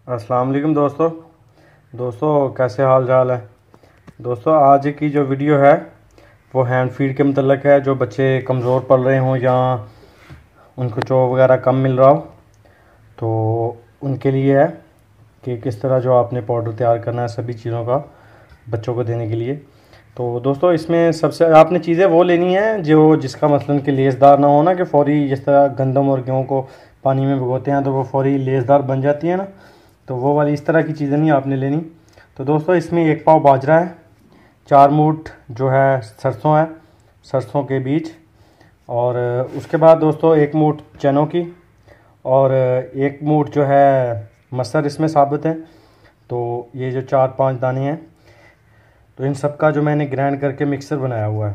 अस्सलाम वालेकुम दोस्तों कैसे हाल चाल है। दोस्तों आज की जो वीडियो है वो हैंड फीड के मतलब है। जो बच्चे कमज़ोर पड़ रहे हों या उनको चो वगैरह कम मिल रहा हो तो उनके लिए है कि किस तरह जो आपने पाउडर तैयार करना है सभी चीज़ों का बच्चों को देने के लिए। तो दोस्तों इसमें सबसे आपने चीज़ें वो लेनी है जो जिसका मसलन कि लेसदार ना हो ना, कि फ़ौरी जिस तरह गंदम और गेहूँ को पानी में भिगोते हैं तो वो फ़ौरी लेसदार बन जाती है ना, तो वो वाली इस तरह की चीज़ें नहीं आपने लेनी। तो दोस्तों इसमें 1 पाव बाजरा है, 4 मूठ जो है सरसों है, सरसों के बीज, और उसके बाद दोस्तों 1 मूठ चनों की और 1 मूठ जो है मसर इसमें साबुत है। तो ये जो 4-5 दाने हैं तो इन सब का जो मैंने ग्राइंड करके मिक्सर बनाया हुआ है।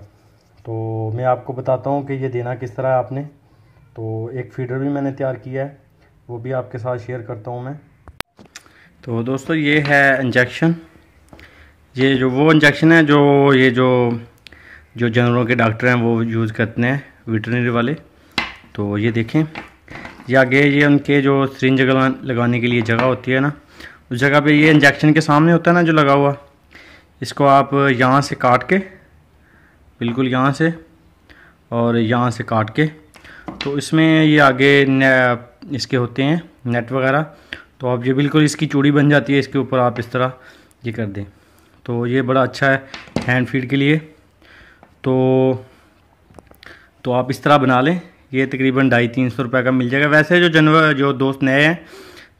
तो मैं आपको बताता हूँ कि ये देना किस तरह है आपने। तो एक फीडर भी मैंने तैयार किया है, वो भी आपके साथ शेयर करता हूँ मैं। तो दोस्तों ये है इंजेक्शन, ये जो वो इंजेक्शन है जो ये जो जानवरों के डॉक्टर हैं वो यूज़ करते हैं, वेटरनरी वाले। तो ये देखें, ये आगे ये उनके जो सिरिंज लगाने के लिए जगह होती है ना, उस जगह पे ये इंजेक्शन के सामने होता है ना जो लगा हुआ, इसको आप यहाँ से काट के, बिल्कुल यहाँ से और यहाँ से काट के, तो इसमें ये आगे इसके होते हैं नेट वगैरह। तो आप ये बिल्कुल इसकी चूड़ी बन जाती है, इसके ऊपर आप इस तरह ये कर दें तो ये बड़ा अच्छा है हैंड फीड के लिए। तो आप इस तरह बना लें, ये तकरीबन 250-300 रुपये का मिल जाएगा। वैसे जो जानवर जो दोस्त नए हैं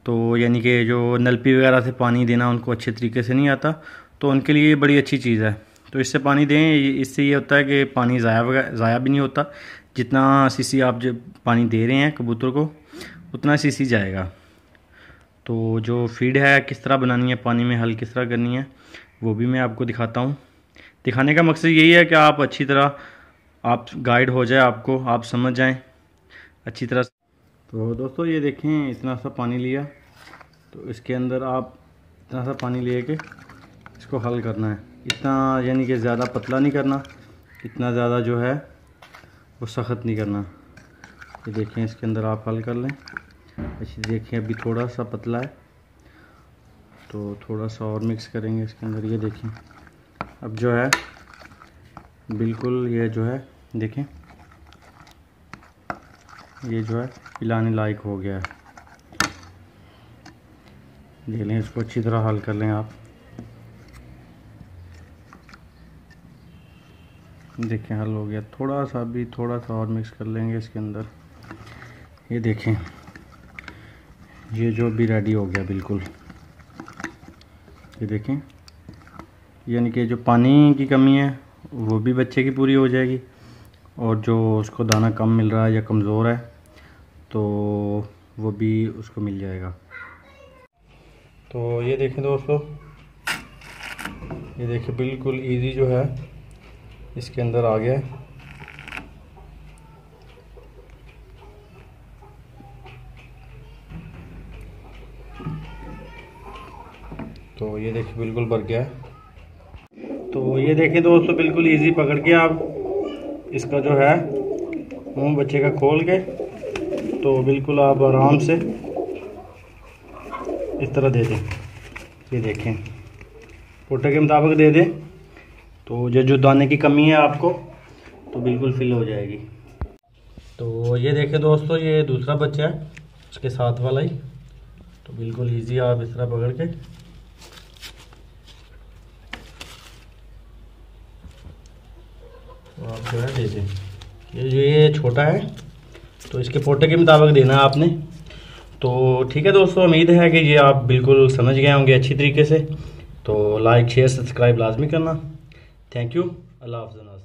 तो यानी कि जो नलपी वगैरह से पानी देना उनको अच्छे तरीके से नहीं आता, तो उनके लिए बड़ी अच्छी चीज़ है। तो इससे पानी दें, इससे ये होता है कि पानी ज़ाया भी नहीं होता। जितना सीसी आप जब पानी दे रहे हैं कबूतर को उतना सीसी जाएगा। तो जो फीड है किस तरह बनानी है, पानी में हल किस तरह करनी है, वो भी मैं आपको दिखाता हूँ। दिखाने का मकसद यही है कि आप अच्छी तरह आप गाइड हो जाए, आपको आप समझ जाएं अच्छी तरह। तो दोस्तों ये देखें, इतना सा पानी लिया, तो इसके अंदर आप इतना सा पानी ले के इसको हल करना है। इतना यानी कि ज़्यादा पतला नहीं करना, इतना ज़्यादा जो है वो सख्त नहीं करना। ये देखें, इसके अंदर आप हल कर लें। अच्छी देखें, अभी थोड़ा सा पतला है तो थोड़ा सा और मिक्स करेंगे इसके अंदर। ये देखें अब जो है बिल्कुल ये जो है देखें ये जो है पिलाने लायक हो गया है। देख लें, इसको अच्छी तरह हल कर लें आप। देखें हल हो गया, थोड़ा सा भी थोड़ा सा और मिक्स कर लेंगे इसके अंदर। ये देखें ये जो भी रेडी हो गया बिल्कुल। ये देखें, यानी कि जो पानी की कमी है वो भी बच्चे की पूरी हो जाएगी, और जो उसको दाना कम मिल रहा है या कमज़ोर है तो वो भी उसको मिल जाएगा। तो ये देखें दोस्तों, ये देखें बिल्कुल इजी जो है इसके अंदर आ गया है। तो ये देखिए बिल्कुल भर गया है। तो ये देखें दोस्तों, बिल्कुल इजी पकड़ के आप इसका जो है मुंह बच्चे का खोल के, तो बिल्कुल आप आराम से इस तरह दे दें। ये देखें पोटे के मुताबिक दे दें, तो जो दाने की कमी है आपको तो बिल्कुल फिल हो जाएगी। तो ये देखें दोस्तों, ये दूसरा बच्चा है उसके साथ वाला ही। तो बिल्कुल इजी आप इस तरह पकड़ के तो आप जो है दे दें। ये छोटा है तो इसके पोटे के मुताबिक देना है आपने। तो ठीक है दोस्तों, उम्मीद है कि ये आप बिल्कुल समझ गए होंगे अच्छी तरीके से। तो लाइक शेयर सब्सक्राइब लाजमी करना। Thank you. अल्लाह हाफ़िज़।